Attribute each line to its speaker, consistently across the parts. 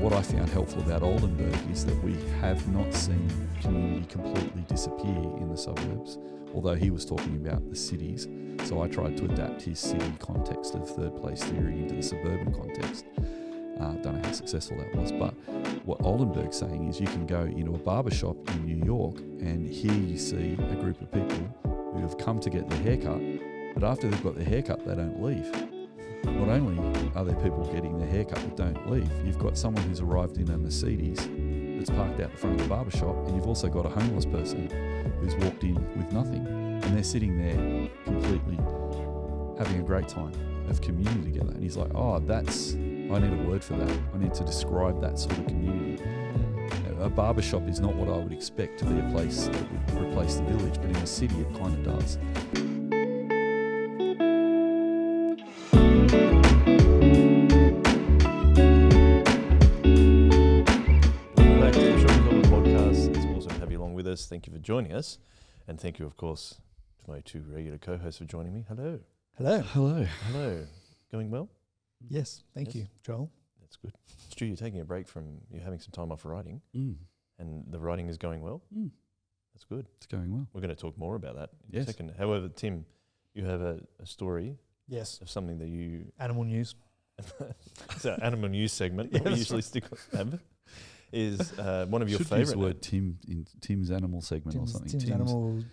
Speaker 1: what I found helpful about Oldenburg is that we have not seen community completely disappear in the suburbs, although he was talking about the cities. So I tried to adapt his city context of third place theory into the suburban context. Don't know how successful that was, but what Oldenburg's saying is you can go into a barber shop in New York and here you see a group of people who have come to get their haircut, but after they've got their haircut, they don't leave. Not only are there people getting their haircut that don't leave, you've got someone who's arrived in a Mercedes that's parked out the front of the barber shop, and you've also got a homeless person who's walked in with nothing, and they're sitting there completely having a great time of community together. And he's like, I need a word for that. I need to describe that sort of community. A barber shop is not what I would expect to be a place that would replace the village, but in a city it kind of does.
Speaker 2: Thank you for joining us, and thank you, of course, to my two regular co-hosts for joining me. Hello.
Speaker 3: Hello.
Speaker 1: Hello.
Speaker 2: Hello. Going well?
Speaker 3: Yes, thank you, Joel.
Speaker 2: That's good. Stu, you're taking a break you're having some time off writing, and the writing is going well? That's good.
Speaker 1: It's going well.
Speaker 2: We're going to talk more about that in
Speaker 1: Yes.
Speaker 2: a second. However, Tim, you have a story
Speaker 3: Yes.
Speaker 2: of something that you...
Speaker 3: Animal news.
Speaker 2: It's our animal news segment that we usually stick with. Is one of your
Speaker 1: Should
Speaker 2: favourite...
Speaker 1: use the word Tim in Tim's animal segment or something.
Speaker 3: Tim's animal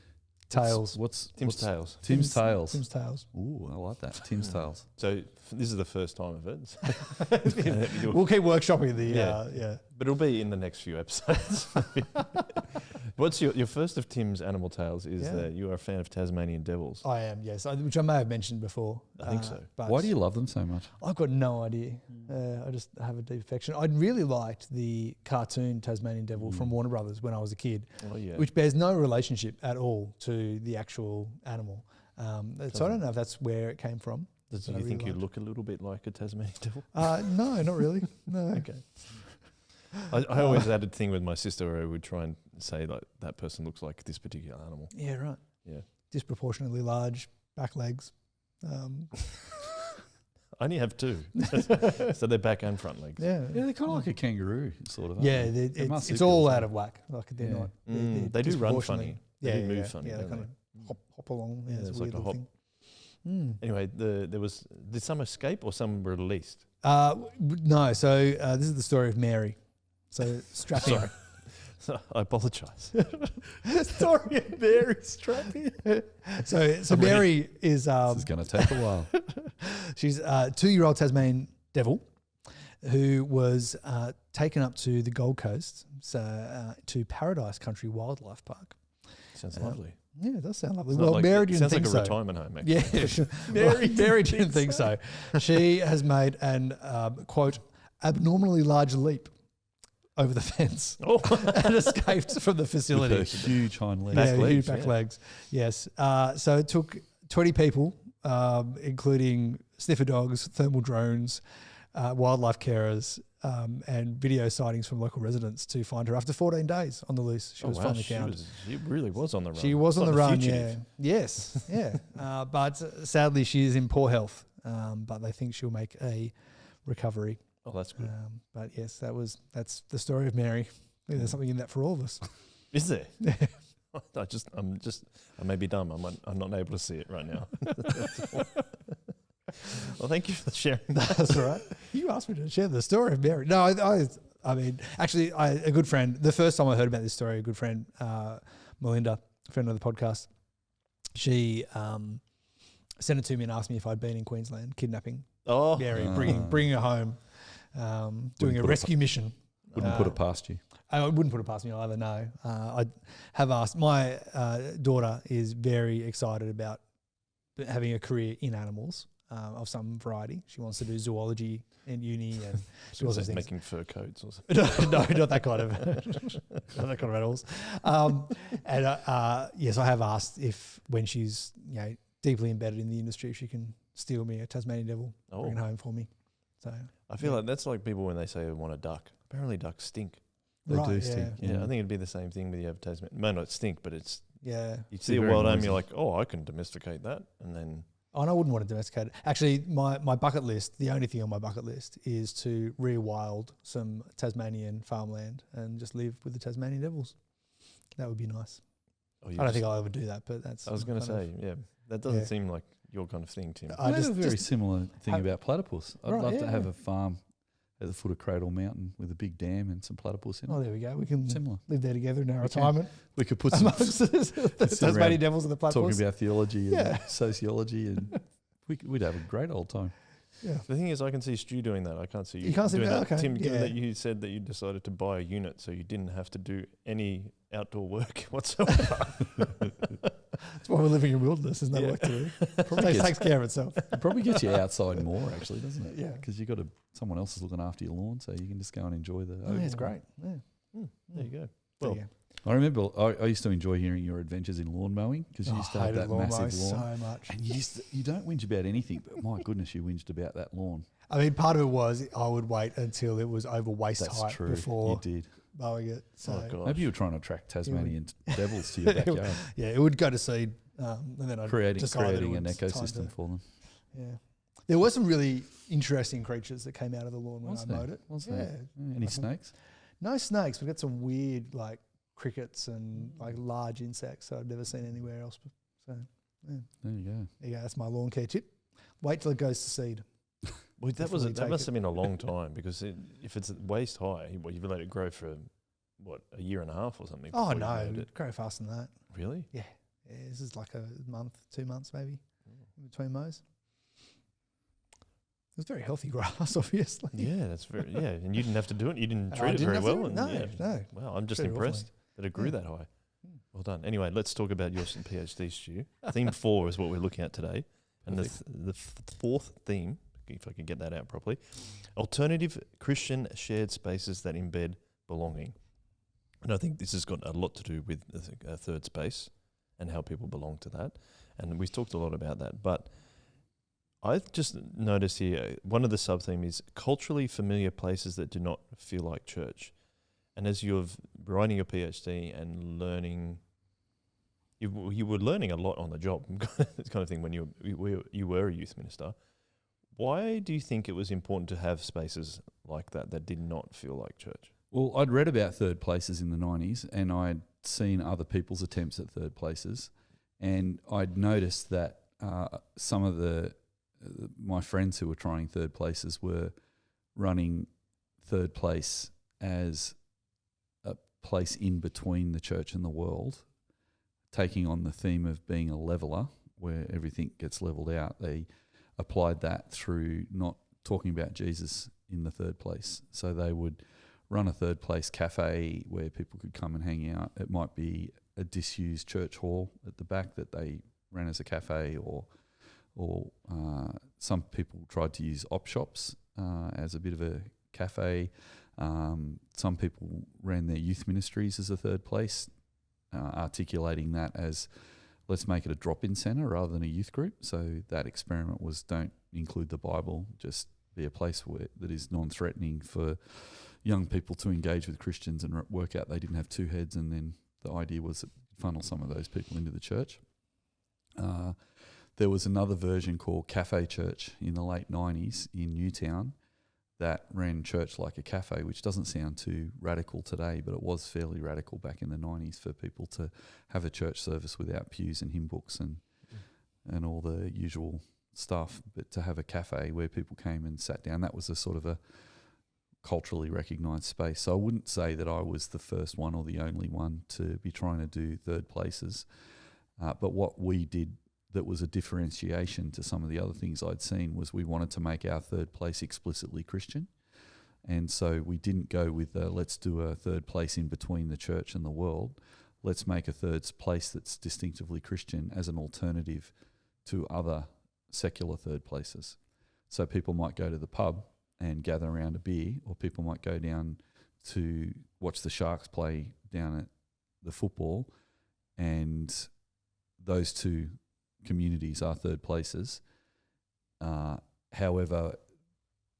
Speaker 3: tales.
Speaker 2: Tim's Tales.
Speaker 1: Tim's Tales.
Speaker 3: Tim's tales.
Speaker 1: Ooh, I like that. Tim's Tales.
Speaker 2: So this is the first time of it.
Speaker 3: We'll keep workshopping the
Speaker 2: But it'll be in the next few episodes. What's your first of Tim's animal tales is that you are a fan of Tasmanian devils.
Speaker 3: I am, yes, which I may have mentioned before.
Speaker 2: I think so.
Speaker 3: But
Speaker 1: Why do you love them so much?
Speaker 3: I've got no idea. I just have a deep affection. I really liked the cartoon Tasmanian Devil from Warner Brothers when I was a kid, which bears no relationship at all to the actual animal. So I don't know if that's where it came from.
Speaker 2: Do you think you look a little bit like a Tasmanian devil?
Speaker 3: No, not really. No.
Speaker 2: Okay. I always had a thing with my sister where I would try and say like that person looks like this particular animal.
Speaker 3: Yeah, right.
Speaker 2: Yeah.
Speaker 3: Disproportionately large back legs.
Speaker 2: I only have two. So they're back and front legs.
Speaker 3: Yeah.
Speaker 1: Yeah, they're kind of like a kangaroo, sort of.
Speaker 3: Yeah, it's all out of whack. Like they're not.
Speaker 2: They do run funny. They do move funny.
Speaker 3: Yeah, they kind of hop along. Yeah, it's
Speaker 2: like a hop. Anyway, did some escape or some were released?
Speaker 3: No. So this is the story of Mary. So strap in.
Speaker 2: Sorry. I apologise.
Speaker 3: Story of Mary, strap in. So Mary is.
Speaker 1: This is going to take a while.
Speaker 3: She's a 2-year-old Tasmanian devil who was taken up to the Gold Coast, to Paradise Country Wildlife Park.
Speaker 2: Sounds lovely.
Speaker 3: Yeah, it does sound lovely.
Speaker 2: Well,
Speaker 3: Mary didn't think so.
Speaker 2: Sounds like a retirement home, actually.
Speaker 3: Yeah, Mary didn't think so. She has made an, quote, abnormally large leap over the fence and escaped from the facility.
Speaker 1: With her huge hind legs.
Speaker 3: Huge back legs. Yes. So it took 20 people, including sniffer dogs, thermal drones, wildlife carers, and video sightings from local residents to find her after 14 days on the loose. She was finally found.
Speaker 2: She really was on the run.
Speaker 3: She was on the run, Yes, yeah. But sadly, she is in poor health, but they think she'll make a recovery.
Speaker 2: Oh, that's good.
Speaker 3: But yes, that's the story of Mary. There's something in that for all of us.
Speaker 2: Is there? I may be dumb. I'm not able to see it right now. Well, thank you for sharing that.
Speaker 3: That's all right. You asked me to share the story of Mary. No, I mean, actually, a good friend, the first time I heard about this story, a good friend, Melinda, a friend of the podcast, she sent it to me and asked me if I'd been in Queensland kidnapping Mary, bringing her home, doing a rescue mission.
Speaker 1: Wouldn't put it past you.
Speaker 3: I wouldn't put it past me either, no. I have asked. My daughter is very excited about having a career in animals. Of some variety. She wants to do zoology in uni and
Speaker 2: she was making fur coats or
Speaker 3: something. No, not that kind of not that kind of animals. Yes, I have asked if when she's deeply embedded in the industry, if she can steal me a Tasmanian devil, bring it home for me. So
Speaker 2: I feel like that's like people when they say they want a duck. Apparently ducks stink.
Speaker 1: They do stink.
Speaker 2: Yeah, I think it'd be the same thing with you have Tasmanian. It may not stink, but it's
Speaker 3: you
Speaker 2: see a wild animal, you're like, I can domesticate that, and then
Speaker 3: Oh, and I wouldn't want to domesticate it. Actually, my bucket list, the only thing on my bucket list is to rewild some Tasmanian farmland and just live with the Tasmanian devils. That would be nice.
Speaker 2: Oh,
Speaker 3: I don't think I'll ever do that, but that's...
Speaker 2: I was going to say, that doesn't seem like your kind of thing, Tim.
Speaker 1: I have a very similar thing about platypus. I'd love to have a farm at the foot of Cradle Mountain with a big dam and some platypus in it.
Speaker 3: Oh, there we go. We can
Speaker 1: Similar.
Speaker 3: live there together in our retirement.
Speaker 1: We could put some
Speaker 3: the Tasmanian devils and the platypus.
Speaker 1: Talking about theology and sociology, and we'd have a great old time.
Speaker 3: Yeah.
Speaker 2: The thing is, I can see Stu doing that. I can't see you,
Speaker 3: can't see
Speaker 2: doing that.
Speaker 3: Okay.
Speaker 2: Tim, given that you said that you decided to buy a unit so you didn't have to do any outdoor work whatsoever.
Speaker 3: That's why we're living in wilderness. There's no work to do. Probably takes care of itself.
Speaker 1: It probably gets you outside more, actually, doesn't it?
Speaker 3: Yeah.
Speaker 1: Because you've got someone else is looking after your lawn, so you can just go and enjoy the...
Speaker 3: Oh, yeah, it's great. Yeah.
Speaker 2: There you go.
Speaker 3: Well,
Speaker 2: Well,
Speaker 1: I remember I used to enjoy hearing your adventures in lawn mowing because you used to have that massive lawn.
Speaker 3: So much.
Speaker 1: And you don't whinge about anything, but my goodness, you whinged about that lawn.
Speaker 3: I mean, part of it was I would wait until it was over waist
Speaker 1: That's
Speaker 3: height
Speaker 1: true.
Speaker 3: before
Speaker 1: You did.
Speaker 3: mowing it. So
Speaker 2: oh, gosh.
Speaker 1: Maybe you were trying to attract Tasmanian devils to your backyard.
Speaker 3: yeah, it would go to seed, and then I'd
Speaker 1: creating an ecosystem for them.
Speaker 3: Yeah, there were some really interesting creatures that came out of the lawn when I mowed it.
Speaker 1: What's that? Any snakes?
Speaker 3: No snakes. We got some weird like crickets and like large insects that I've never seen anywhere else. So
Speaker 1: There you go.
Speaker 3: there you go. That's my lawn care tip. Wait till it goes to seed.
Speaker 2: Well, that must have been a long time because if it's waist high, you've let it grow for a year and a half or something.
Speaker 3: Oh
Speaker 2: before you
Speaker 3: no,
Speaker 2: mowed it.
Speaker 3: grow faster than that.
Speaker 2: Really?
Speaker 3: Yeah, this is like a month, 2 months maybe in between mows. It was very healthy grass, obviously.
Speaker 2: Yeah, that's very and you didn't have to do it. You didn't treat it very well.
Speaker 3: No.
Speaker 2: Wow, I'm just
Speaker 3: Treated
Speaker 2: impressed that it grew that high. Well done. Anyway, let's talk about your PhD, Stu. Theme 4 is what we're looking at today, and the fourth theme, if I could get that out properly, alternative Christian shared spaces that embed belonging. And I think this has got a lot to do with a third space and how people belong to that. And we've talked a lot about that. But I've just noticed here, one of the sub-themes is culturally familiar places that do not feel like church. And as you're writing your PhD and learning, you were learning a lot on the job, this kind of thing when you were a youth minister. Why do you think it was important to have spaces like that did not feel like church?
Speaker 1: Well, I'd read about third places in the 90s and I'd seen other people's attempts at third places, and I'd noticed that some of my friends who were trying third places were running third place as a place in between the church and the world, taking on the theme of being a leveler where everything gets leveled out. They applied that through not talking about Jesus in the third place. So they would run a third place cafe where people could come and hang out. It might be a disused church hall at the back that they ran as a cafe, or some people tried to use op shops as a bit of a cafe. Some people ran their youth ministries as a third place, articulating that as let's make it a drop-in centre rather than a youth group. So that experiment was don't include the Bible, just be a place that is non-threatening for young people to engage with Christians and work out they didn't have two heads, and then the idea was to funnel some of those people into the church. There was another version called Cafe Church in the late 90s in Newtown that ran church like a cafe, which doesn't sound too radical today, but it was fairly radical back in the 90s for people to have a church service without pews and hymn books and all the usual stuff, but to have a cafe where people came and sat down. That was a sort of a culturally recognised space. So I wouldn't say that I was the first one or the only one to be trying to do third places, but what we did that was a differentiation to some of the other things I'd seen was we wanted to make our third place explicitly Christian. And so we didn't go with let's do a third place in between the church and the world. Let's make a third place that's distinctively Christian as an alternative to other secular third places. So people might go to the pub and gather around a beer, or people might go down to watch the Sharks play down at the football, and those two communities are third places. However,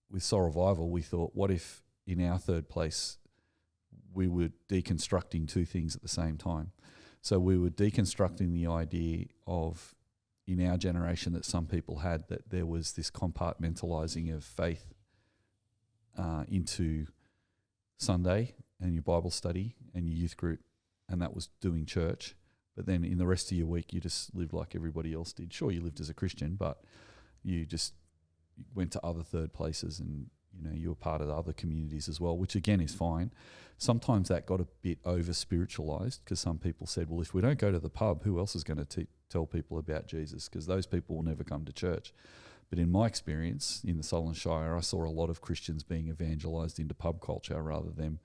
Speaker 1: with Soul Revival, we thought, what if in our third place we were deconstructing two things at the same time? So we were deconstructing the idea of in our generation that some people had, that there was this compartmentalising of faith into Sunday and your Bible study and your youth group, and that was doing church. But then in the rest of your week, you just lived like everybody else did. Sure, you lived as a Christian, but you just went to other third places, and you were part of the other communities as well, which again is fine. Sometimes that got a bit over spiritualized, because some people said, well, if we don't go to the pub, who else is going to tell people about Jesus? Because those people will never come to church. But in my experience in the Solent Shire, I saw a lot of Christians being evangelized into pub culture rather than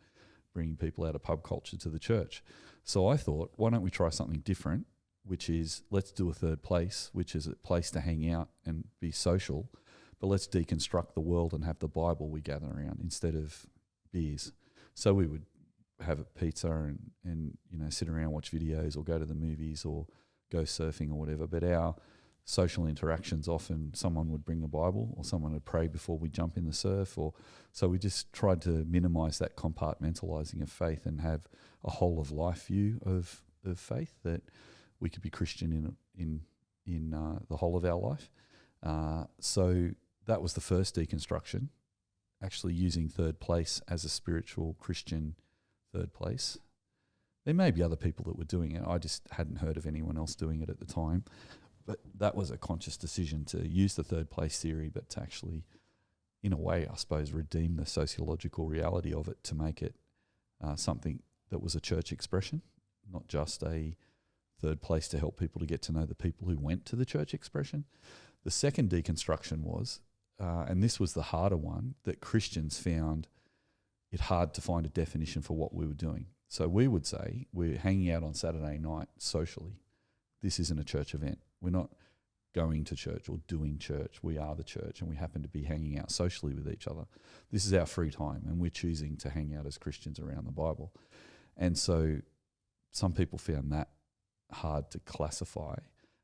Speaker 1: bringing people out of pub culture to the church. So I thought, why don't we try something different, which is let's do a third place, which is a place to hang out and be social, but let's deconstruct the world and have the Bible we gather around instead of beers. So we would have a pizza and sit around, watch videos, or go to the movies, or go surfing or whatever. But our social interactions, often someone would bring a Bible, or someone would pray before we jump in the surf, so we just tried to minimise that compartmentalising of faith and have a whole of life view of faith, that we could be Christian in the whole of our life. So that was the first deconstruction, actually using third place as a spiritual Christian third place. There may be other people that were doing it. I just hadn't heard of anyone else doing it at the time. But that was a conscious decision to use the third place theory, but to actually, in a way, I suppose, redeem the sociological reality of it to make it something that was a church expression, not just a third place to help people to get to know the people who went to the church expression. The second deconstruction was, and this was the harder one, that Christians found it hard to find a definition for what we were doing. So we would say we're hanging out on Saturday night socially. This isn't a church event. We're not going to church or doing church. We are the church, and we happen to be hanging out socially with each other. This is our free time, and we're choosing to hang out as Christians around the Bible. And so some people found that hard to classify.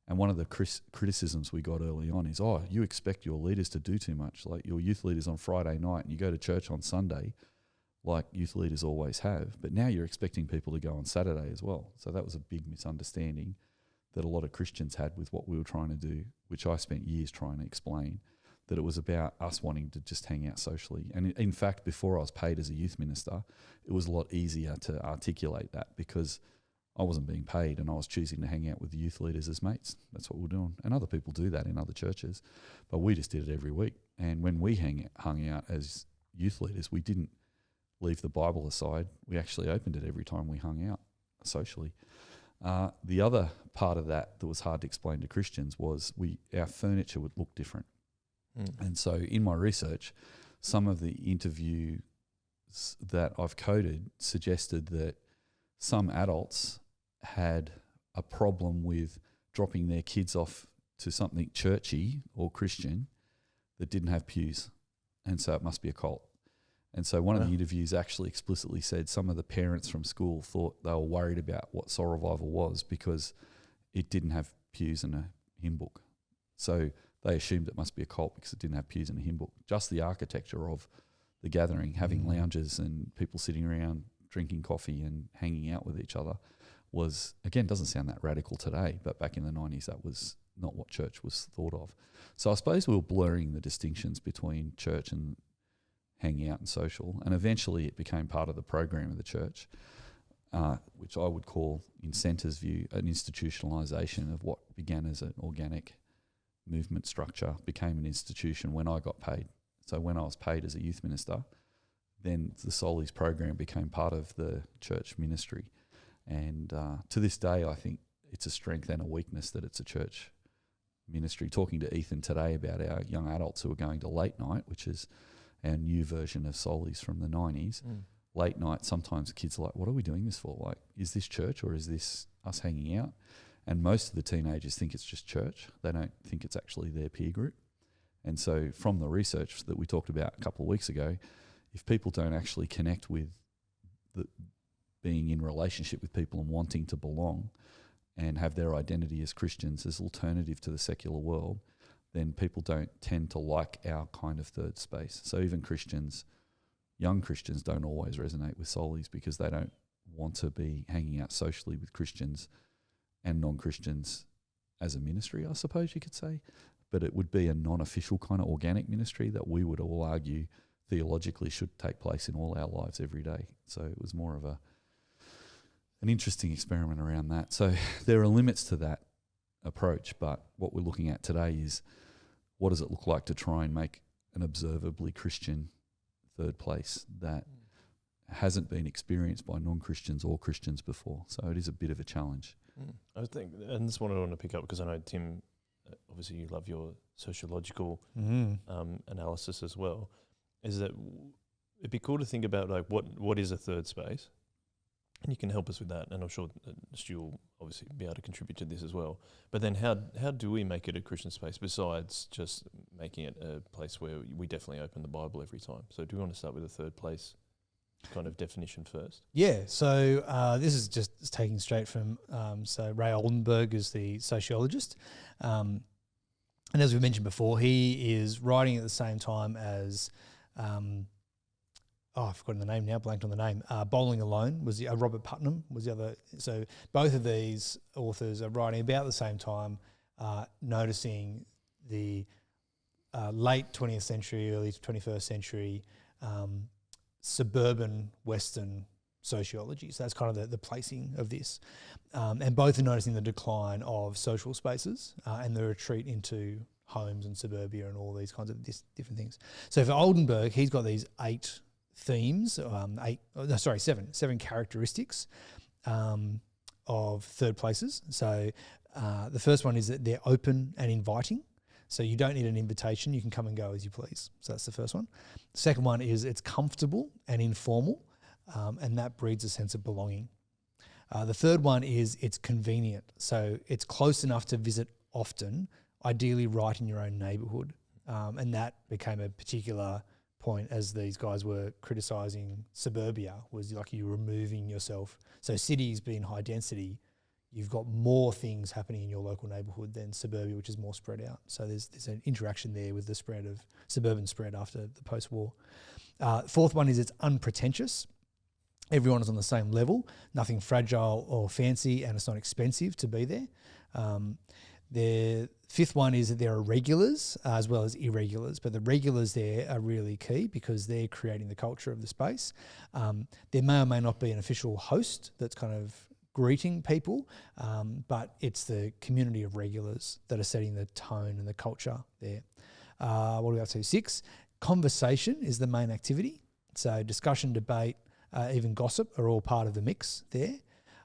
Speaker 1: And one of the criticisms we got early on is, you expect your leaders to do too much. Like your youth leaders on Friday night, and you go to church on Sunday, like youth leaders always have. But now you're expecting people to go on Saturday as well. So that was a big misunderstanding that a lot of Christians had with what we were trying to do, which I spent years trying to explain, that it was about us wanting to just hang out socially. And in fact, before I was paid as a youth minister, it was a lot easier to articulate that, because I wasn't being paid and I was choosing to hang out with the youth leaders as mates. That's what we're doing. And other people do that in other churches, but we just did it every week. And when we hung out as youth leaders, we didn't leave the Bible aside. We actually opened it every time we hung out socially. The other part of that was hard to explain to Christians was our furniture would look different. And so in my research, some of the interviews that I've coded suggested that some adults had a problem with dropping their kids off to something churchy or Christian that didn't have pews. And so it must be a cult. And so one of the interviews actually explicitly said some of the parents from school thought they were worried about what Soul Revival was because it didn't have pews and a hymn book. So they assumed it must be a cult because it didn't have pews and a hymn book. Just the architecture of the gathering, having lounges and people sitting around drinking coffee and hanging out with each other was, again, doesn't sound that radical today, but back in the 90s that was not what church was thought of. So I suppose we were blurring the distinctions between church and hanging out and social, and eventually it became part of the program of the church, which I would call, in Centre's view, an institutionalisation of what began as an organic movement structure, became an institution when I got paid. So when I was paid as a youth minister, then the Soulies program became part of the church ministry. And to this day, I think it's a strength and a weakness that it's a church ministry. Talking to Ethan today about our young adults who are going to late night, which is our new version of Soulies from the 90s. Late night, sometimes kids are like, what are we doing this for? Like, is this church or is this us hanging out? And most of the teenagers think it's just church. They don't think it's actually their peer group. And so from the research that we talked about a couple of weeks ago, if people don't actually connect with being in relationship with people and wanting to belong and have their identity as Christians as alternative to the secular world, then people don't tend to like our kind of third space. So even Christians, young Christians, don't always resonate with Soulies because they don't want to be hanging out socially with Christians and non-Christians as a ministry, I suppose you could say, but it would be a non-official kind of organic ministry that we would all argue theologically should take place in all our lives every day. So it was more of an interesting experiment around that. So there are limits to that approach, but what we're looking at today is what does it look like to try and make an observably Christian third place that hasn't been experienced by non-Christians or Christians before. So it is a bit of a challenge.
Speaker 2: I think, and this is what I want to pick up because I know, Tim, obviously you love your sociological analysis as well, is that it'd be cool to think about like what is a third space, and you can help us with that, and I'm sure Stu will obviously be able to contribute to this as well. But then how do we make it a Christian space besides just making it a place where we definitely open the Bible every time? So do we want to start with a third place kind of definition first?
Speaker 3: Yeah, so this is just taking straight from, so Ray Oldenburg is the sociologist. And as we mentioned before, he is writing at the same time as, I've forgotten the name now, blanked on the name. Bowling Alone was the, Robert Putnam was the other. So both of these authors are writing about the same time, noticing the late 20th century, early 21st century suburban Western sociology. So that's kind of the placing of this. And both are noticing the decline of social spaces and the retreat into homes and suburbia and all these kinds of different things. So for Oldenburg, he's got these seven characteristics of third places. So the first one is that they're open and inviting. So you don't need an invitation, you can come and go as you please. So that's the first one. The second one is it's comfortable and informal, and that breeds a sense of belonging. The third one is it's convenient. So it's close enough to visit often, ideally right in your own neighbourhood. And that became a particular point as these guys were criticising suburbia, was like you removing yourself. So cities being high density, you've got more things happening in your local neighbourhood than suburbia, which is more spread out. So there's an interaction there with the spread of suburban spread after the post-war. Fourth one is it's unpretentious. Everyone is on the same level, nothing fragile or fancy, and it's not expensive to be there. The fifth one is that there are regulars as well as irregulars, but the regulars there are really key because they're creating the culture of the space. There may or may not be an official host that's kind of greeting people, but it's the community of regulars that are setting the tone and the culture there. What do we have to 6? Conversation is the main activity. So discussion, debate, even gossip are all part of the mix there.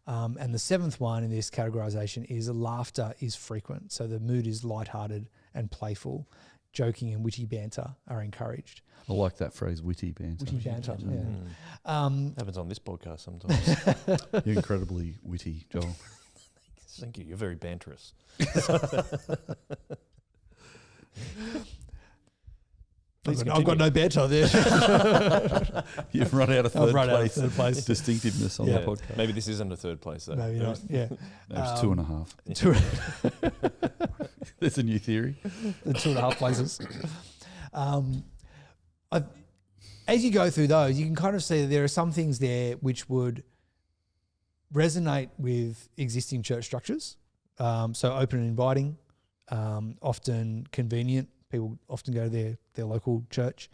Speaker 3: And the seventh one in this categorization is laughter is frequent. So the mood is lighthearted and playful. Joking and witty banter are encouraged.
Speaker 1: I like that phrase, witty banter.
Speaker 3: Witty banter, yeah.
Speaker 2: Happens on this podcast sometimes.
Speaker 1: You're incredibly witty, Joel.
Speaker 2: Thank you. You're very banterous.
Speaker 3: I've got no banter there.
Speaker 1: You've run out of third
Speaker 3: place.
Speaker 1: Distinctiveness on the podcast.
Speaker 2: Maybe this isn't a third place though.
Speaker 3: Maybe not, yeah.
Speaker 1: Maybe it's 2.5. There's a new theory.
Speaker 3: The 2.5 places. As you go through those, you can kind of see that there are some things there which would resonate with existing church structures. So open and inviting, often convenient. People often go to their local church.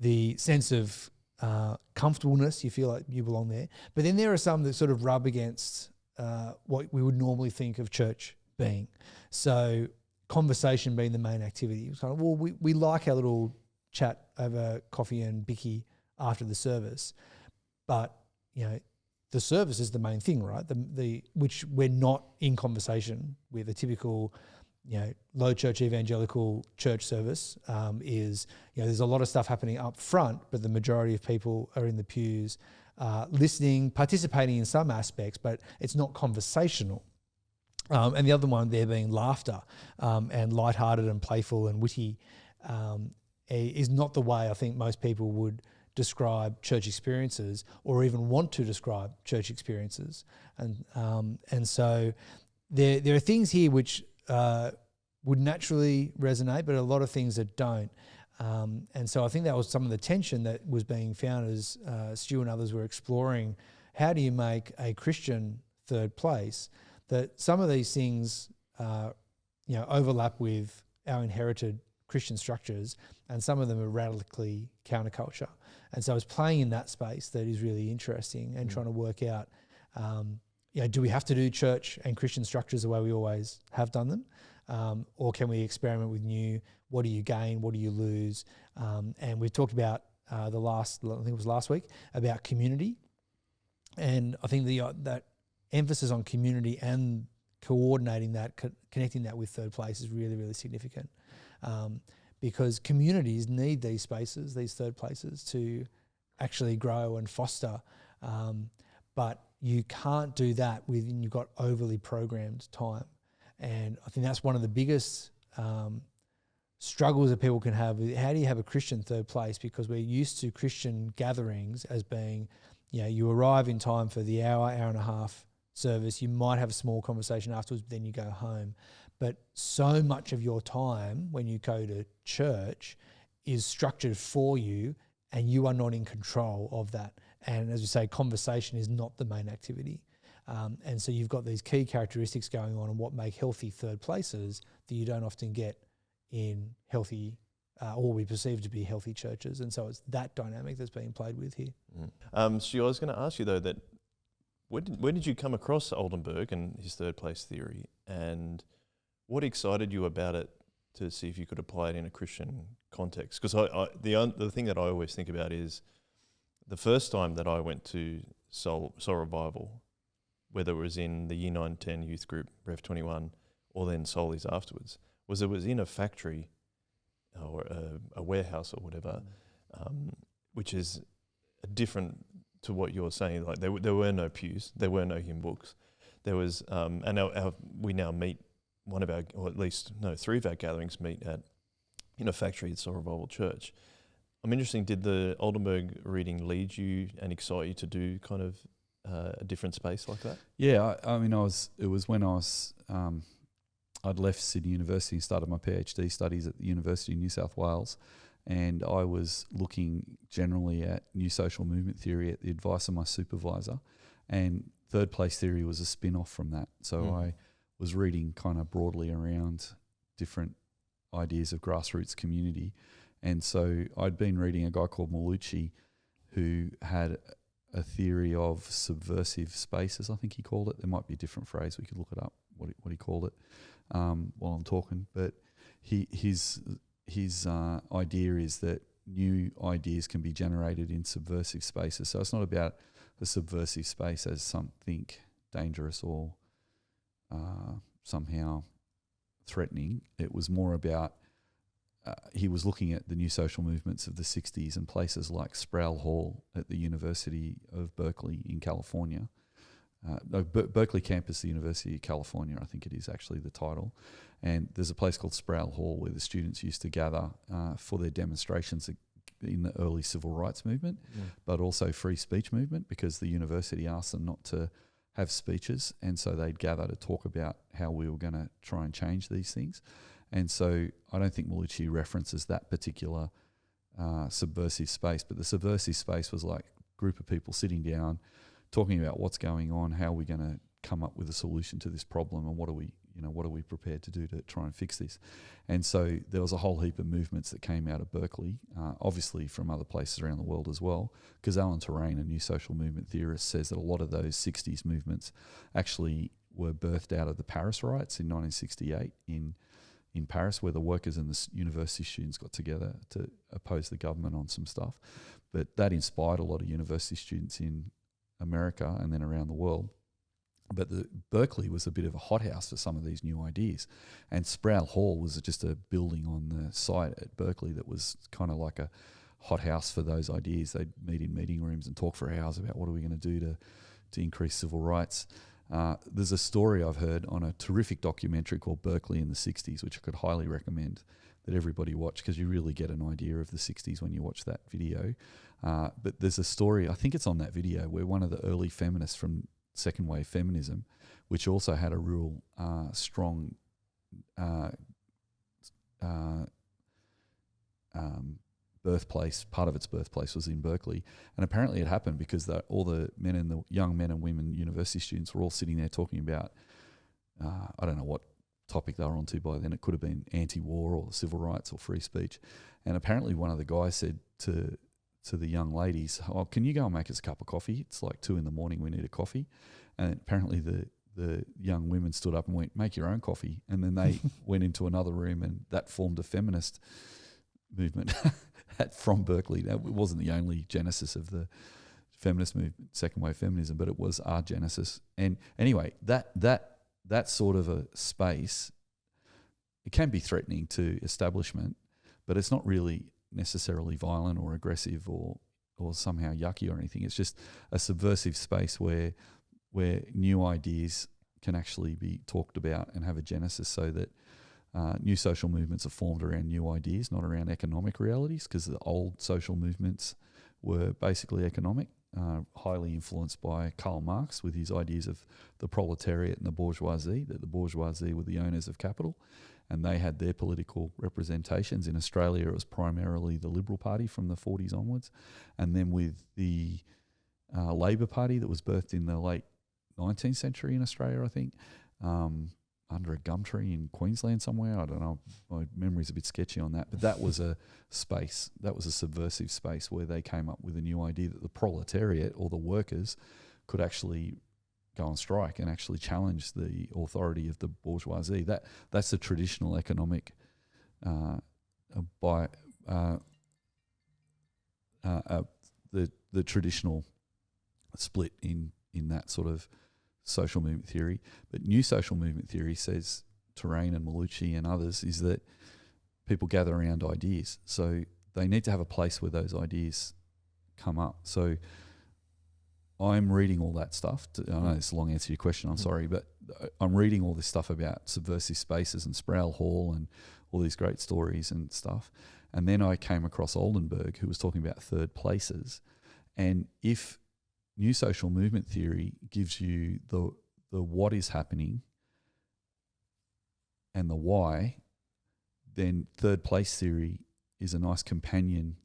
Speaker 3: The sense of comfortableness, you feel like you belong there. But then there are some that sort of rub against what we would normally think of church being. So conversation being the main activity. It's kind of, well, we like our little chat over coffee and bicky after the service, but the service is the main thing, right? The which we're not in conversation with. A typical low church evangelical church service is, there's a lot of stuff happening up front, but the majority of people are in the pews listening, participating in some aspects, but it's not conversational. And the other one there being laughter and lighthearted and playful and witty is not the way I think most people would describe church experiences or even want to describe church experiences. And so there are things here which would naturally resonate, but a lot of things that don't. And so I think that was some of the tension that was being found as Stu and others were exploring. How do you make a Christian third place that some of these things, overlap with our inherited Christian structures, and some of them are radically counterculture. And so it's playing in that space that is really interesting, and trying to work out, do we have to do church and Christian structures the way we always have done them? Or can we experiment with new? What do you gain? What do you lose? And we've talked about I think it was last week, about community. And I think that emphasis on community and coordinating that, connecting that with third place is really, really significant. Because communities need these spaces, these third places, to actually grow and foster. But you can't do that when you've got overly programmed time. And I think that's one of the biggest struggles that people can have. How do you have a Christian third place? Because we're used to Christian gatherings as being, you arrive in time for the hour and a half service. You might have a small conversation afterwards, but then you go home. But so much of your time when you go to church is structured for you, and you are not in control of that. And as we say, conversation is not the main activity. And so you've got these key characteristics going on, and what make healthy third places that you don't often get in healthy, or we perceive to be healthy churches. And so it's that dynamic that's being played with here.
Speaker 2: Stu, I was going to ask you though, that when did you come across Oldenburg and his third place theory, and what excited you about it to see if you could apply it in a Christian context? Because the thing that I always think about is the first time that I went to Soul Revival, whether it was in the Year 9-10 youth group, Rev 21, or then Soulies afterwards, it was in a factory or a warehouse or whatever, which is different to what you're saying. Like there were no pews, there were no hymn books. There was, we now meet three of our gatherings meet in a factory at Soul Revival Church. I'm interested, did the Oldenburg reading lead you and excite you to do kind of a different space like that?
Speaker 1: Yeah, it was when I'd left Sydney University and started my PhD studies at the University of New South Wales, and I was looking generally at new social movement theory at the advice of my supervisor, and third place theory was a spin-off from that. So I was reading kind of broadly around different ideas of grassroots community. And so I'd been reading a guy called Melucci, who had a theory of subversive spaces, I think he called it. There might be a different phrase, we could look it up, what he called it, while I'm talking. But his idea is that new ideas can be generated in subversive spaces. So it's not about the subversive space as something dangerous or somehow threatening. It was more about he was looking at the new social movements of the 60s and places like Sproul Hall at the University of Berkeley in California. Berkeley campus, the University of California, I think it is actually the title. And there's a place called Sproul Hall where the students used to gather for their demonstrations in the early civil rights movement, but also free speech movement, because the university asked them not to have speeches, and so they'd gather to talk about how we were going to try and change these things. And so I don't think Melucci references that particular subversive space, but the subversive space was like a group of people sitting down, talking about what's going on, how are we going to come up with a solution to this problem, and what are we prepared to do to try and fix this. And so there was a whole heap of movements that came out of Berkeley, obviously from other places around the world as well, because Alan Turing, a new social movement theorist, says that a lot of those 60s movements actually were birthed out of the Paris riots in 1968 in Paris, where the workers and the university students got together to oppose the government on some stuff. But that inspired a lot of university students in America and then around the world. But Berkeley was a bit of a hothouse for some of these new ideas. And Sproul Hall was just a building on the site at Berkeley that was kind of like a hothouse for those ideas. They'd meet in meeting rooms and talk for hours about what are we going to do to increase civil rights. There's a story I've heard on a terrific documentary called Berkeley in the 60s, which I could highly recommend that everybody watch, because you really get an idea of the 60s when you watch that video. But there's a story, I think it's on that video, where one of the early feminists from second wave feminism, which also had a real strong birthplace, part of its birthplace was in Berkeley. And apparently it happened because all the young men and women university students were all sitting there talking about I don't know what topic they were onto by then. It could have been anti-war or civil rights or free speech. And apparently one of the guys said to the young ladies, "Oh, can you go and make us a cup of coffee? It's like 2 a.m. We need a coffee." And apparently the young women stood up and went, "Make your own coffee." And then they went into another room, and that formed a feminist movement from Berkeley. That wasn't the only genesis of the feminist movement, second wave feminism, but it was our genesis. And anyway, that sort of a space, it can be threatening to establishment, but it's not really necessarily violent or aggressive or somehow yucky or anything. It's just a subversive space where new ideas can actually be talked about and have a genesis, so that new social movements are formed around new ideas, not around economic realities, because the old social movements were basically economic, highly influenced by Karl Marx with his ideas of the proletariat and the bourgeoisie, that the bourgeoisie were the owners of capital, and they had their political representations. In Australia, it was primarily the Liberal Party from the 40s onwards, and then with the Labor Party that was birthed in the late 19th century in Australia, I think, under a gum tree in Queensland somewhere. I don't know. My memory's a bit sketchy on that. But that was a space, that was a subversive space where they came up with a new idea that the proletariat or the workers could actually go on strike and actually challenge the authority of the bourgeoisie. That's the traditional economic the traditional split in that sort of social movement theory. But new social movement theory says, Terrain and Melucci and others, is that people gather around ideas. So they need to have a place where those ideas come up. So I'm reading all that stuff. I know it's a long answer to your question, I'm sorry, but I'm reading all this stuff about subversive spaces and Sproul Hall and all these great stories and stuff. And then I came across Oldenburg, who was talking about third places. And if new social movement theory gives you the what is happening and the why, then third place theory is a nice companion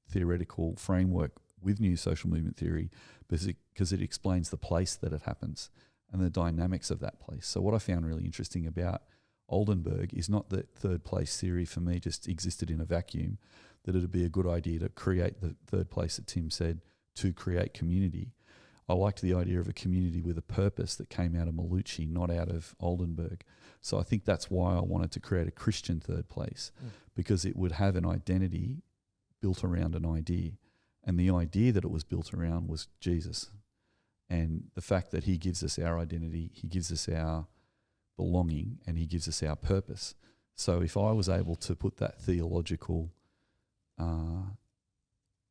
Speaker 1: theoretical framework with new social movement theory, because it explains the place that it happens and the dynamics of that place. So what I found really interesting about Oldenburg is not that third place theory for me just existed in a vacuum, that it'd be a good idea to create the third place that Tim said, to create community. I liked the idea of a community with a purpose that came out of Melucci, not out of Oldenburg. So I think that's why I wanted to create a Christian third place, because it would have an identity built around an idea. And the idea that it was built around was Jesus. And the fact that he gives us our identity, he gives us our belonging, and he gives us our purpose. So if I was able to put that theological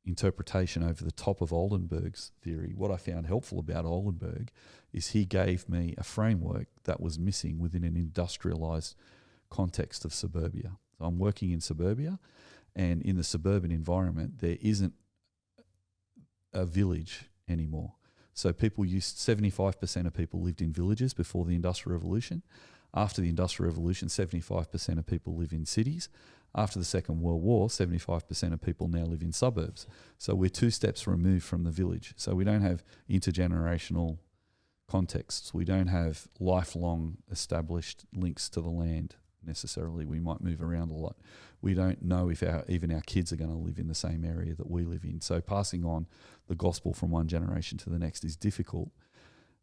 Speaker 1: interpretation over the top of Oldenburg's theory, what I found helpful about Oldenburg is he gave me a framework that was missing within an industrialized context of suburbia. So I'm working in suburbia, and in the suburban environment, there isn't a village anymore. So 75% of people lived in villages before the Industrial Revolution. After the Industrial Revolution, 75% of people live in cities. After the Second World War, 75% of people now live in suburbs. So we're 2 steps removed from the village. So we don't have intergenerational contexts. We don't have lifelong established links to the land necessarily. We might move around a lot. We don't know if even our kids are going to live in the same area that we live in. So passing on the gospel from one generation to the next is difficult.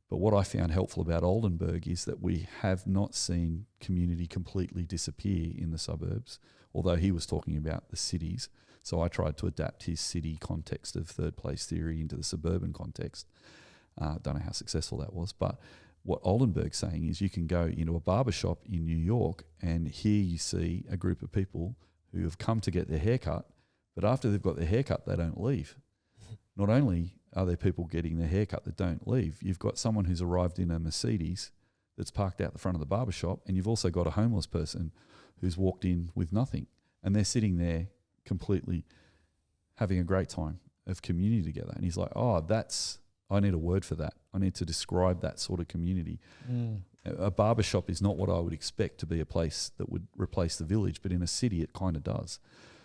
Speaker 1: But what I found helpful about Oldenburg is that we have not seen community completely disappear in the suburbs, although he was talking about the cities. So I tried to adapt his city context of third place theory into the suburban context. Don't know how successful that was, but what Oldenburg's saying is you can go into a barber shop in New York, and here you see a group of people who have come to get their haircut, but after they've got their haircut, they don't leave. Not only are there people getting their haircut that don't leave, you've got someone who's arrived in a Mercedes that's parked out the front of the barber shop, and you've also got a homeless person who's walked in with nothing, and they're sitting there completely having a great time of community together. And he's like, I need a word for that. I need to describe that sort of community. A barber shop is not what I would expect to be a place that would replace the village, but in a city it kind of does.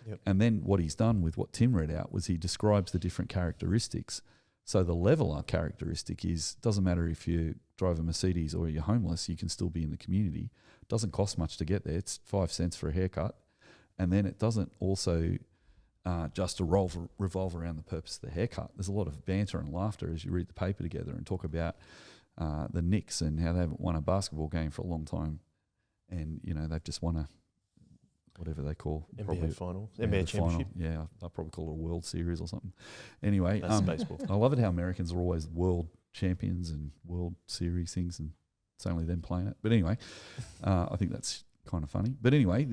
Speaker 1: Yep. And then what he's done with what Tim read out was he describes the different characteristics. So the leveler characteristic is, doesn't matter if you drive a Mercedes or you're homeless, you can still be in the community. It doesn't cost much to get there. It's 5 cents for a haircut. And then it doesn't also just revolve around the purpose of the haircut. There's a lot of banter and laughter as you read the paper together and talk about the Knicks and how they haven't won a basketball game for a long time. And, you know, they've just won a, whatever they call
Speaker 2: NBA final,
Speaker 1: yeah,
Speaker 2: NBA championship.
Speaker 1: Final. Yeah, I'll probably call it a World Series or something. Anyway,
Speaker 2: That's baseball.
Speaker 1: I love it how Americans are always world champions and World Series things, and it's only them playing it. But anyway, I think that's kind of funny. But anyway,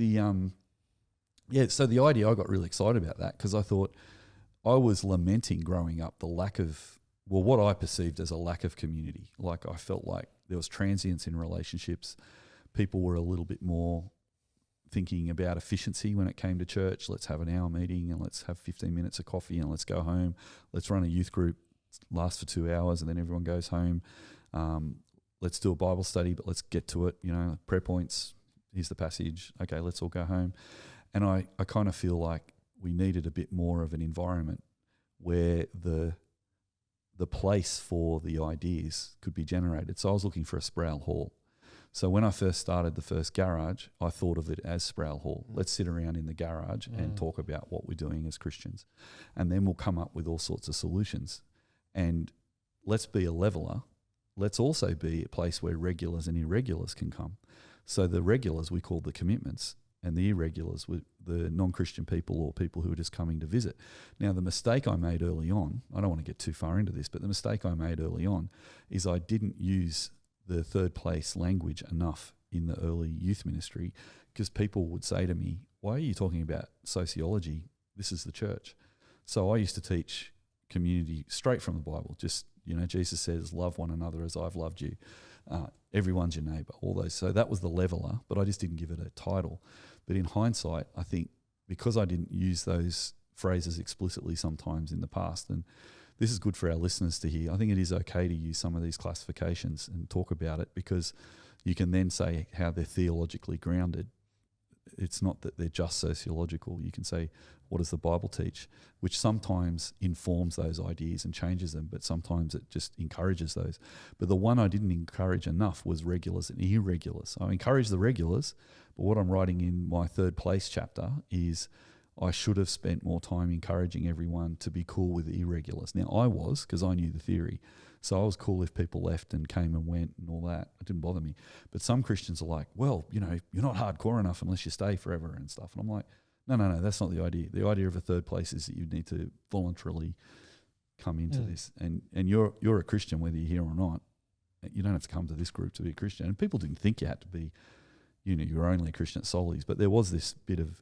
Speaker 1: so the idea, I got really excited about that because I thought I was lamenting growing up the lack of, well, what I perceived as a lack of community. Like I felt like there was transience in relationships. People were a little bit more thinking about efficiency when it came to church. Let's have an hour meeting and let's have 15 minutes of coffee and let's go home. Let's run a youth group, last for 2 hours and then everyone goes home. Let's do a Bible study, but let's get to it. You know, prayer points, here's the passage. Okay, let's all go home. And I kind of feel like we needed a bit more of an environment where the place for the ideas could be generated. So I was looking for a Sproul Hall. So when I first started the first garage, I thought of it as Sproul Hall. Let's sit around in the garage and talk about what we're doing as Christians. And then we'll come up with all sorts of solutions. And let's be a leveler. Let's also be a place where regulars and irregulars can come. So the regulars we call the commitments, and the irregulars were the non-Christian people or people who are just coming to visit. Now, the mistake I made early on, I don't want to get too far into this, but the mistake I made early on is I didn't use the third place language enough in the early youth ministry, because people would say to me, why are you talking about sociology? This is the church. So I used to teach community straight from the Bible. Just, you know, Jesus says, love one another as I've loved you. Everyone's your neighbour, all those. So that was the leveler, but I just didn't give it a title. But in hindsight, I think because I didn't use those phrases explicitly sometimes in the past, and this is good for our listeners to hear, I think it is okay to use some of these classifications and talk about it, because you can then say how they're theologically grounded. It's not that they're just sociological. You can say, what does the Bible teach? Which sometimes informs those ideas and changes them, but sometimes it just encourages those. But the one I didn't encourage enough was regulars and irregulars. I encourage the regulars, but what I'm writing in my third place chapter is I should have spent more time encouraging everyone to be cool with the irregulars. Now, I was, because I knew the theory. So I was cool if people left and came and went and all that. It didn't bother me. But some Christians are like, well, you know, you're not hardcore enough unless you stay forever and stuff. And I'm like, no, that's not the idea. The idea of a third place is that you need to voluntarily come into this. And you're a Christian whether you're here or not. You don't have to come to this group to be a Christian. And people didn't think you had to be, you know, you're only a Christian at Soli's. But there was this bit of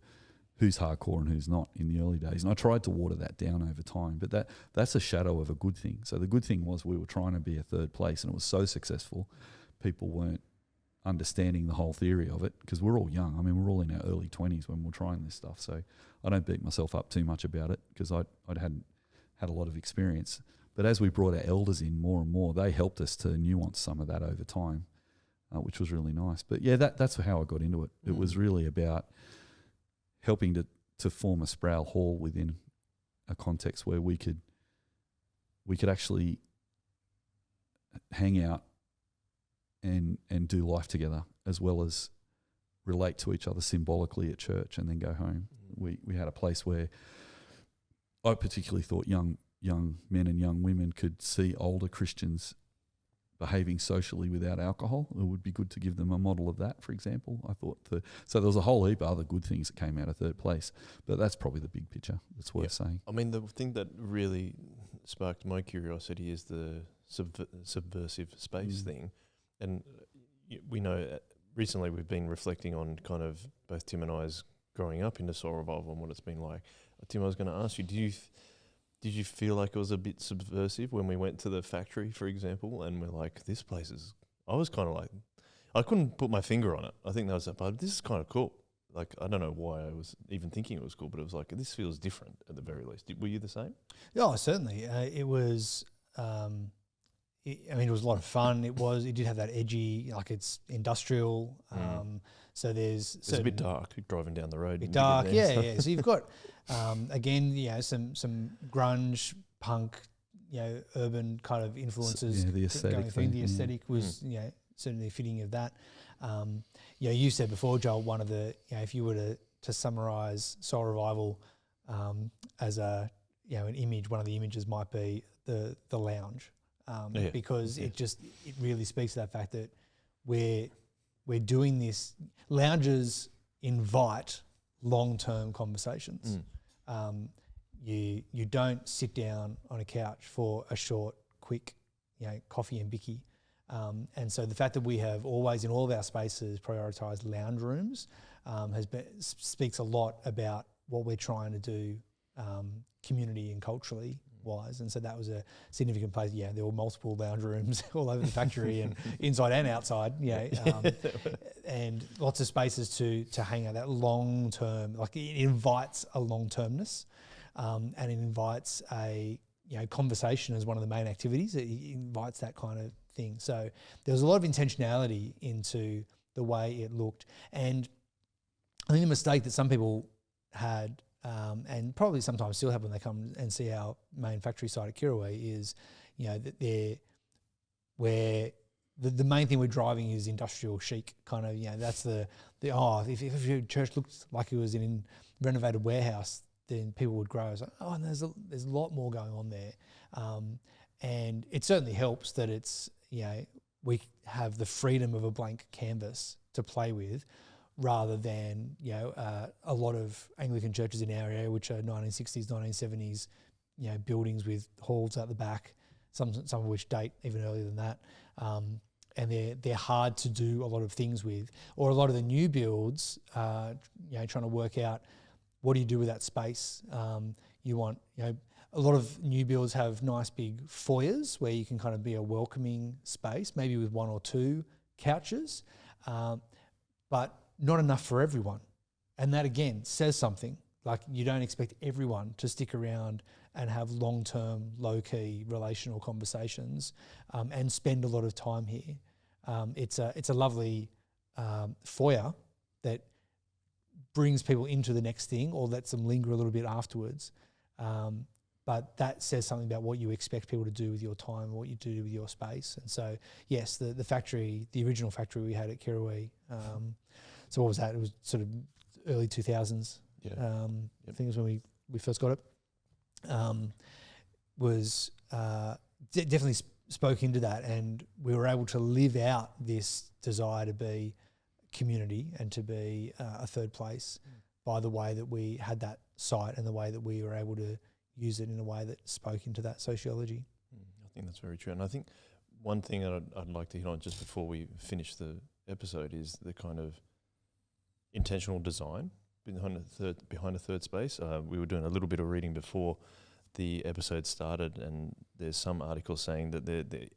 Speaker 1: who's hardcore and who's not in the early days. And I tried to water that down over time, but that's a shadow of a good thing. So the good thing was we were trying to be a third place, and it was so successful, people weren't understanding the whole theory of it, because we're all young. I mean, we're all in our early 20s when we're trying this stuff. So I don't beat myself up too much about it, because I hadn't had a lot of experience. But as we brought our elders in more and more, they helped us to nuance some of that over time, which was really nice. But yeah, that's how I got into it. It was really about helping to form a Sproul Hall within a context where we could actually hang out and do life together, as well as relate to each other symbolically at church and then go home. We had a place where I particularly thought young men and young women could see older Christians behaving socially without alcohol. It would be good to give them a model of that, for example. I thought so there was a whole heap of other good things that came out of third place, but that's probably the big picture that's worth saying.
Speaker 2: I mean, the thing that really sparked my curiosity is the subversive space thing. And we know recently we've been reflecting on kind of both Tim and I's growing up into Soul Revival and what it's been like. Tim, I was going to ask you, did you feel like it was a bit subversive when we went to the factory, for example, and we're like, this place is... I was kind of like... I couldn't put my finger on it. I think that was that part. This is kind of cool. Like, I don't know why I was even thinking it was cool, but it was like, this feels different at the very least. Were you the same?
Speaker 3: Yeah, certainly. It was... it was a lot of fun. It did have that edgy, like it's industrial. So there's...
Speaker 2: It's a bit dark driving down the road.
Speaker 3: A bit dark, yeah. So you've got, again, some grunge, punk, urban kind of influences.
Speaker 1: The aesthetic
Speaker 3: going through.
Speaker 1: thing,
Speaker 3: The
Speaker 1: yeah.
Speaker 3: aesthetic was certainly fitting of that. You said before, Joel, one of the if you were to summarise Soul Revival as an image, one of the images might be the lounge, because it really speaks to that fact that we're doing this. Lounges invite long-term conversations. You don't sit down on a couch for a short, quick, coffee and bicky. And so the fact that we have always in all of our spaces prioritised lounge rooms speaks a lot about what we're trying to do community and culturally wise. And so that was a significant place. There were multiple lounge rooms all over the factory and inside and outside, and lots of spaces to hang out that long term. Like it invites a long termness, and it invites a conversation as one of the main activities. It invites that kind of thing. So there was a lot of intentionality into the way it looked. And I think the mistake that some people had, and probably sometimes still have when they come and see our main factory site at Kirrawee, is that the main thing we're driving is industrial chic kind of, that's if your church looked like it was in a renovated warehouse, then people would grow. It's like, and there's a lot more going on there. And it certainly helps that it's, we have the freedom of a blank canvas to play with, rather than, a lot of Anglican churches in our area, which are 1960s, 1970s, buildings with halls out the back, some of which date even earlier than that. And they're hard to do a lot of things with. Or a lot of the new builds, trying to work out, what do you do with that space? You want, a lot of new builds have nice big foyers where you can kind of be a welcoming space, maybe with one or two couches, but not enough for everyone. And that again says something. Like, you don't expect everyone to stick around and have long-term, low-key relational conversations and spend a lot of time here. It's a lovely foyer that brings people into the next thing or lets them linger a little bit afterwards. But that says something about what you expect people to do with your time, what you do with your space. And so, yes, the factory, the original factory we had at Kirrawee, so what was that? It was sort of early 2000s. I think it was when we first got it. Was definitely spoke into that, and we were able to live out this desire to be community and to be a third place by the way that we had that site and the way that we were able to use it in a way that spoke into that sociology.
Speaker 2: I think that's very true. And I think one thing that I'd like to hit on just before we finish the episode is the kind of intentional design behind a third space. We were doing a little bit of reading before the episode started, and there's some articles saying that the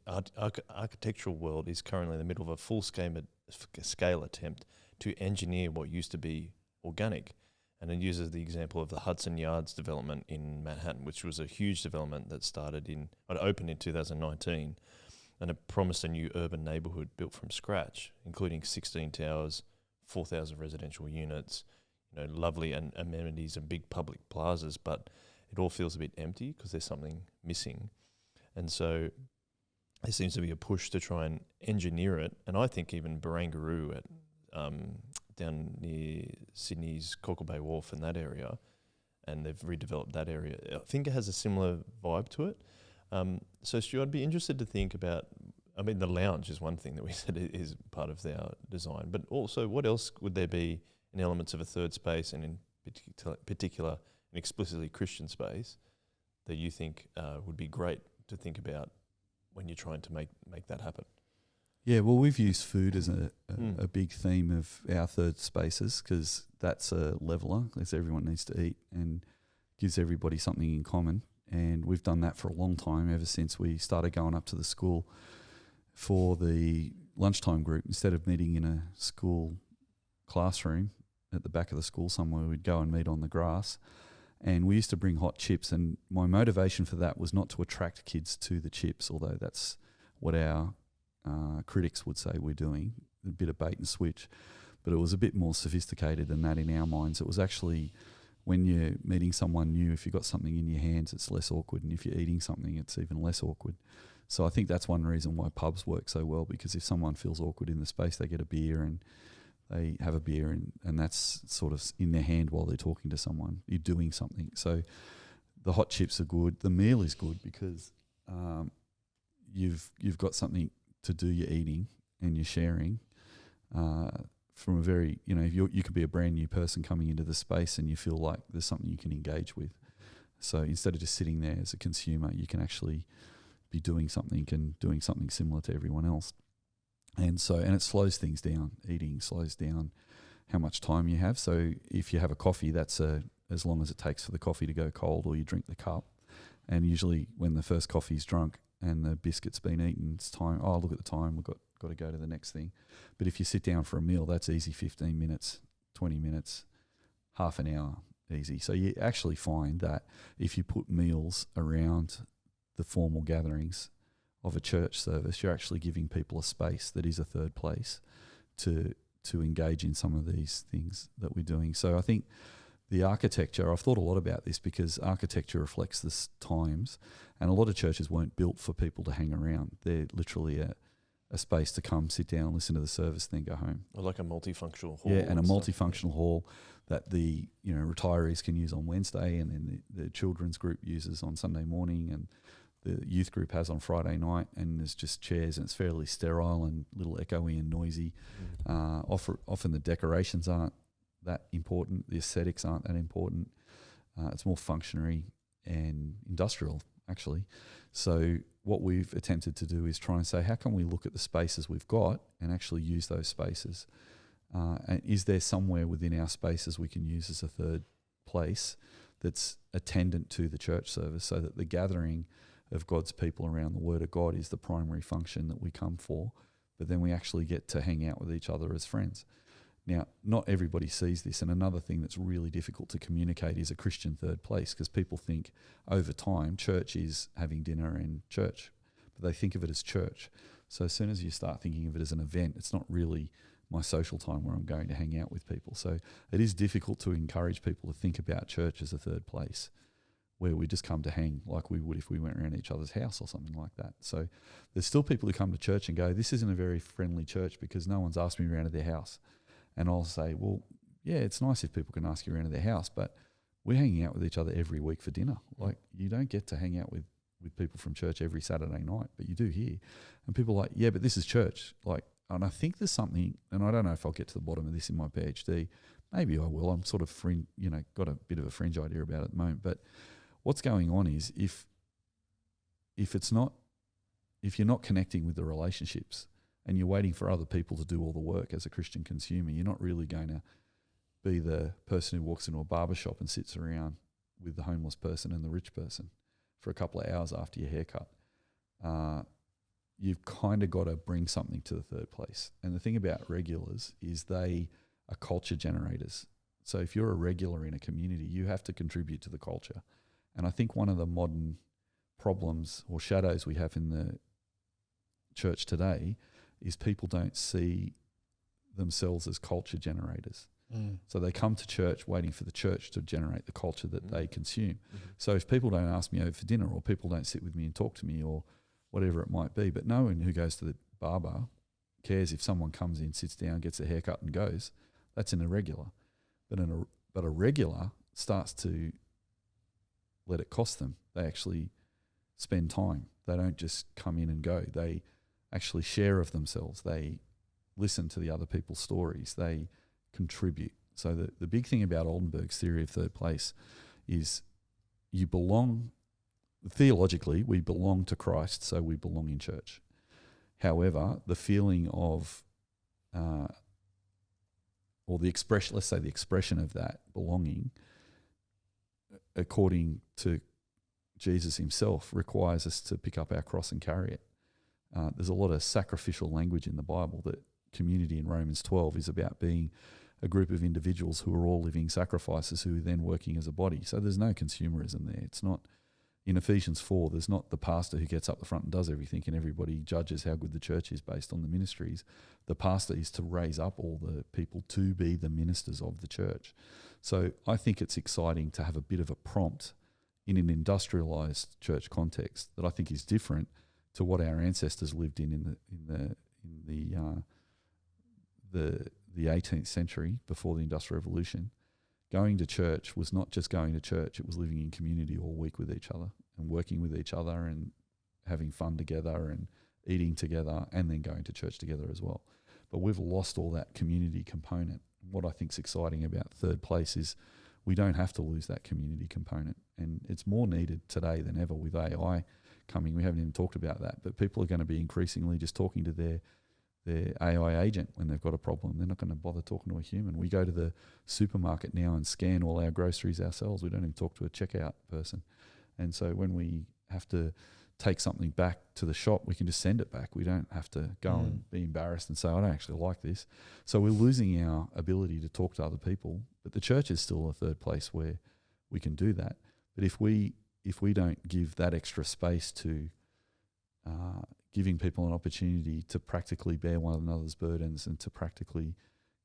Speaker 2: architectural world is currently in the middle of a full-scale attempt to engineer what used to be organic. And it uses the example of the Hudson Yards development in Manhattan, which was a huge development that opened in 2019, and it promised a new urban neighbourhood built from scratch, including 16 towers, 4,000 residential units, lovely and amenities and big public plazas, but it all feels a bit empty because there's something missing. And so there seems to be a push to try and engineer it. And I think even Barangaroo at down near Sydney's Cockle Bay Wharf and that area, and they've redeveloped that area, I think it has a similar vibe to it. So Stu, I'd be interested to think about, the lounge is one thing that we said is part of our design, but also what else would there be in elements of a third space, and in particular an explicitly Christian space, that you think would be great to think about when you're trying to make that happen?
Speaker 1: Yeah, well, we've used food as a big theme of our third spaces, because that's a leveler, because everyone needs to eat and gives everybody something in common. And we've done that for a long time, ever since we started going up to the school for the lunchtime group. Instead of meeting in a school classroom at the back of the school somewhere, we'd go and meet on the grass. And we used to bring hot chips, and my motivation for that was not to attract kids to the chips, although that's what our critics would say we're doing, a bit of bait and switch. But it was a bit more sophisticated than that in our minds. It was actually when you're meeting someone new, if you've got something in your hands, it's less awkward. And if you're eating something, it's even less awkward. So I think that's one reason why pubs work so well, because if someone feels awkward in the space, they get a beer and they have a beer and that's sort of in their hand while they're talking to someone. You're doing something. So the hot chips are good. The meal is good because you've got something to do your eating and you're sharing from a very, you could be a brand new person coming into the space and you feel like there's something you can engage with. So instead of just sitting there as a consumer, you can actually be doing something and doing something similar to everyone else. And it slows things down. Eating slows down how much time you have. So if you have a coffee, that's as long as it takes for the coffee to go cold, or you drink the cup. And usually when the first coffee's drunk and the biscuit's been eaten, it's time. Oh, look at the time. We've got to go to the next thing. But if you sit down for a meal, that's easy 15 minutes, 20 minutes, half an hour, easy. So you actually find that if you put meals around the formal gatherings of a church service, you're actually giving people a space that is a third place to engage in some of these things that we're doing. So I think the architecture, I've thought a lot about this because architecture reflects the times, and a lot of churches weren't built for people to hang around. They're literally a space to come, sit down, listen to the service, then go home.
Speaker 2: Or like a multifunctional hall.
Speaker 1: Yeah, and a multifunctional hall that the retirees can use on Wednesday, and then the children's group uses on Sunday morning, and the youth group has on Friday night, and there's just chairs, and it's fairly sterile and a little echoey and noisy. Often the decorations aren't that important, the aesthetics aren't that important. It's more functionary and industrial, actually. So what we've attempted to do is try and say, how can we look at the spaces we've got and actually use those spaces? And is there somewhere within our spaces we can use as a third place that's attendant to the church service, so that the gathering of God's people around the Word of God is the primary function that we come for, but then we actually get to hang out with each other as friends. Now, not everybody sees this, and another thing that's really difficult to communicate is a Christian third place, because people think over time church is having dinner and church, but they think of it as church. So as soon as you start thinking of it as an event, it's not really my social time where I'm going to hang out with people. So it is difficult to encourage people to think about church as a third place, where we just come to hang like we would if we went around each other's house or something like that. So there's still people who come to church and go, this isn't a very friendly church because no one's asked me around to their house. And I'll say, well, yeah, it's nice if people can ask you around to their house, but we're hanging out with each other every week for dinner. Like, you don't get to hang out with people from church every Saturday night, but you do here. And people are like, yeah, but this is church. Like, and I think there's something, and I don't know if I'll get to the bottom of this in my PhD. Maybe I will. I'm sort of got a bit of a fringe idea about it at the moment. But what's going on is if you're not connecting with the relationships and you're waiting for other people to do all the work as a Christian consumer, you're not really going to be the person who walks into a barber shop and sits around with the homeless person and the rich person for a couple of hours after your haircut. You've kind of got to bring something to the third place. And the thing about regulars is they are culture generators. So if you're a regular in a community, you have to contribute to the culture. And I think one of the modern problems or shadows we have in the church today is people don't see themselves as culture generators. So they come to church waiting for the church to generate the culture that they consume. So if people don't ask me over for dinner, or people don't sit with me and talk to me, or whatever it might be, but no one who goes to the barber cares if someone comes in, sits down, gets a haircut and goes. That's an irregular. But a regular starts to let it cost them. They actually spend time. They don't just come in and go. They actually share of themselves. They listen to the other people's stories. They contribute. So the big thing about Oldenburg's theory of third place is you belong, theologically, we belong to Christ, so we belong in church. However, the feeling of, or the expression, let's say the expression of that belonging, according to Jesus himself, requires us to pick up our cross and carry it. There's a lot of sacrificial language in the Bible. That community in Romans 12 is about being a group of individuals who are all living sacrifices who are then working as a body. So there's no consumerism there. It's not, in Ephesians 4, there's not the pastor who gets up the front and does everything and everybody judges how good the church is based on the ministries. The pastor is to raise up all the people to be the ministers of the church. So I think it's exciting to have a bit of a prompt in an industrialized church context that I think is different to what our ancestors lived in the 18th century before the Industrial Revolution. Going to church was not just going to church, it was living in community all week with each other and working with each other and having fun together and eating together and then going to church together as well. But we've lost all that community component. What I think is exciting about Third Place is we don't have to lose that community component, and it's more needed today than ever with AI coming. We haven't even talked about that, but people are going to be increasingly just talking to their AI agent when they've got a problem. They're not going to bother talking to a human. We go to the supermarket now and scan all our groceries ourselves. We don't even talk to a checkout person. And so when we have to take something back to the shop, we can just send it back. We don't have to go and be embarrassed and say, I don't actually like this. So we're losing our ability to talk to other people. But the church is still a third place where we can do that. But if we don't give that extra space to giving people an opportunity to practically bear one another's burdens and to practically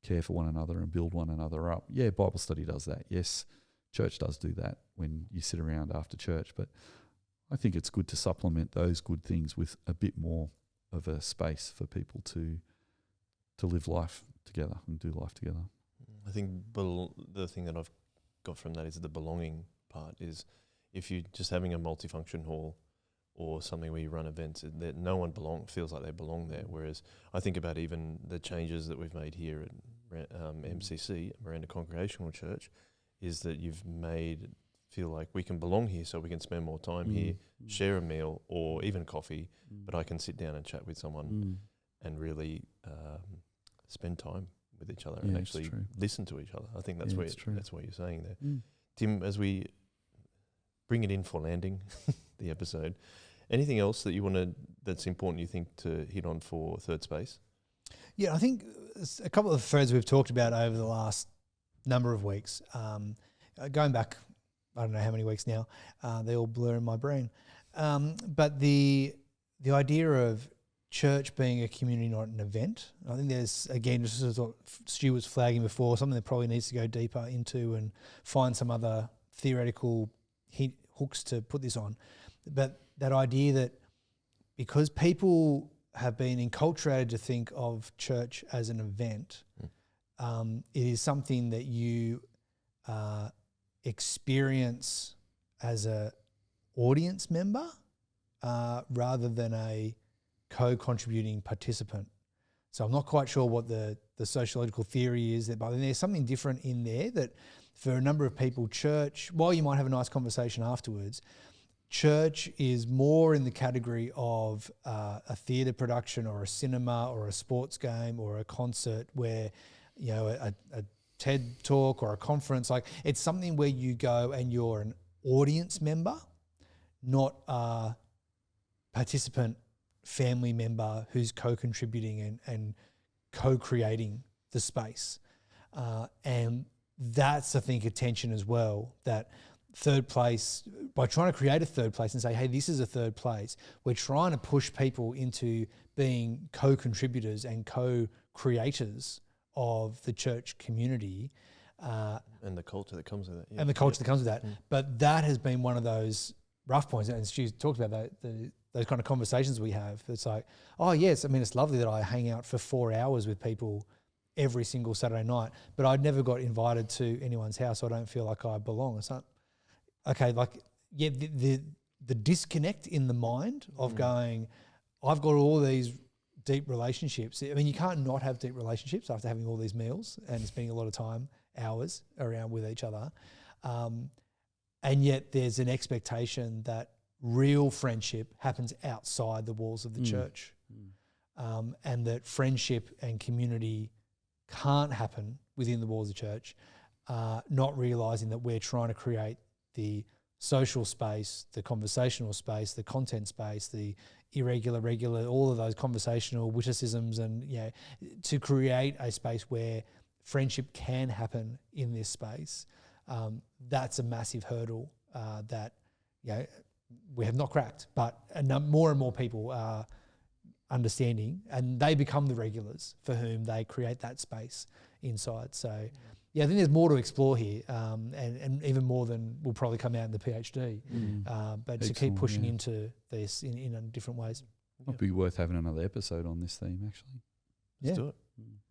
Speaker 1: care for one another and build one another up. Yeah, Bible study does that. Yes, church does do that when you sit around after church. But I think it's good to supplement those good things with a bit more of a space for people to live life together and do life together.
Speaker 2: I think the thing that I've got from that is the belonging part is if you're just having a multifunction hall or something where you run events, that no one feels like they belong there. Whereas I think about even the changes that we've made here at MCC, Miranda Congregational Church, is that you've made feel like we can belong here so we can spend more time here, share a meal or even coffee, but I can sit down and chat with someone and really spend time with each other and actually listen to each other. I think that's what you're saying there. Tim, as we bring it in for landing the episode, anything else that that's important you think to hit on for Third Space?
Speaker 3: Yeah, I think a couple of threads we've talked about over the last number of weeks, going back, I don't know how many weeks now, they all blur in my brain. But the idea of church being a community, not an event, I think there's, again, just as what Stu was flagging before, something that probably needs to go deeper into and find some other theoretical hooks to put this on. But that idea that because people have been enculturated to think of church as an event, it is something that you experience as a audience member rather than a co-contributing participant. So I'm not quite sure what the sociological theory is, but there's something different in there that for a number of people, church, while you might have a nice conversation afterwards, church is more in the category of a theatre production or a cinema or a sports game or a concert where, you know, a TED talk or a conference, like it's something where you go and you're an audience member, not a participant family member who's co-contributing and co-creating the space. And that's, I think, a tension as well, that Third Place, by trying to create a third place and say, hey, this is a third place, we're trying to push people into being co-contributors and co-creators of the church community.
Speaker 2: And the culture that comes with it.
Speaker 3: Yeah. And the culture that comes with that. But that has been one of those rough points, and Stu talked about that, those kind of conversations we have. It's like, oh yes, I mean, it's lovely that I hang out for 4 hours with people every single Saturday night, but I'd never got invited to anyone's house, so I don't feel like I belong. It's not, okay, like, yeah, the disconnect in the mind of going, I've got all these deep relationships. I mean, you can't not have deep relationships after having all these meals and spending a lot of time, hours around with each other. And yet there's an expectation that real friendship happens outside the walls of the church. And that friendship and community can't happen within the walls of the church, not realising that we're trying to create the social space, the conversational space, the content space, the irregular, regular, all of those conversational witticisms, and, you know, to create a space where friendship can happen in this space. That's a massive hurdle that, you know, we have not cracked, but more and more people are understanding, and they become the regulars for whom they create that space inside. So, yeah, I think there's more to explore here, and even more than will probably come out in the PhD. But to keep pushing into this in different ways.
Speaker 1: Might be worth having another episode on this theme, actually.
Speaker 2: Let's do it.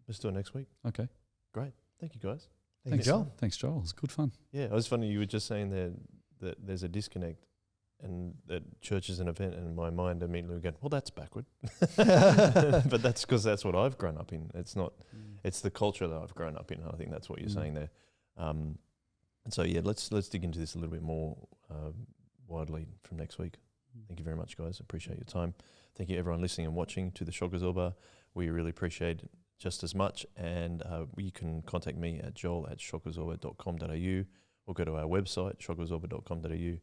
Speaker 2: Let's do it next week.
Speaker 1: Okay.
Speaker 2: Great. Thank you, guys.
Speaker 3: Thanks, Joel.
Speaker 1: Thanks, Joel. It's good fun.
Speaker 2: Yeah, it was funny. You were just saying there that there's a disconnect, and that church is an event, and in my mind immediately we go, well, that's backward. But that's because that's what I've grown up in. It's not. It's the culture that I've grown up in. I think that's what you're saying there. And so yeah, let's dig into this a little bit more widely from next week. Thank you very much, guys. Appreciate your time. Thank you, everyone listening and watching to the Shockabsorber. We really appreciate it just as much. And you can contact me at joel@shockabsorber.com.au or go to our website, shockabsorber.com.au.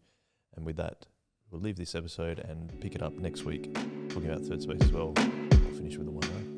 Speaker 2: And with that, we'll leave this episode and pick it up next week, talking about third space as well. We'll finish with the one.